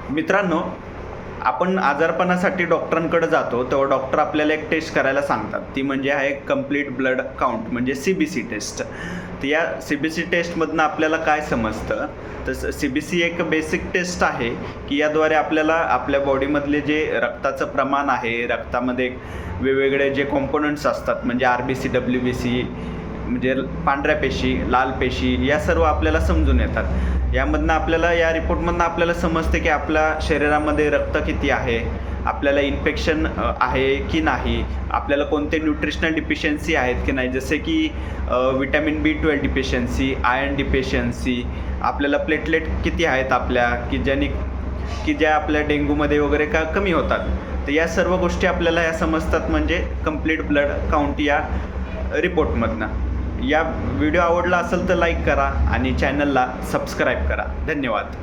मित्रांनो, आपण आजारपणासाठी डॉक्टरांकडे जातो तेव्हा डॉक्टर आपल्याला एक टेस्ट करायला सांगतात. ती म्हणजे आहे कंप्लीट ब्लड काउंट म्हणजे CBC टेस्ट. तर या CBC टेस्टमधनं आपल्याला काय समजतं, तर CBC एक बेसिक टेस्ट आहे की याद्वारे आपल्याला आपल्या बॉडीमधले जे रक्ताचं प्रमाण आहे, रक्तामध्ये वेगवेगळे जे कॉम्पोनंट्स असतात म्हणजे RBC, WBC म्हणजे पांढऱ्या पेशी, लाल पेशी या सर्व आपल्याला समजून येतात. यामधनं आपल्याला या रिपोर्टमधनं आपल्याला समजते की आपल्या शरीरामध्ये रक्त किती आहे, आपल्याला इन्फेक्शन आहे की नाही, आपल्याला कोणते न्यूट्रिशनल डिफिशियन्सी आहेत की नाही, जसे की vitamin B12 deficiency, iron deficiency, आपल्याला प्लेटलेट किती आहेत आपल्या की ज्या आपल्या डेंग्यूमध्ये वगैरे कमी होतात. तर या सर्व गोष्टी आपल्याला या समजतात म्हणजे कंप्लीट ब्लड काउंट या रिपोर्टमधनं. या व्हिडिओ आवडला असेल तर लाईक करा आणि चॅनलला सबस्क्राईब करा. धन्यवाद.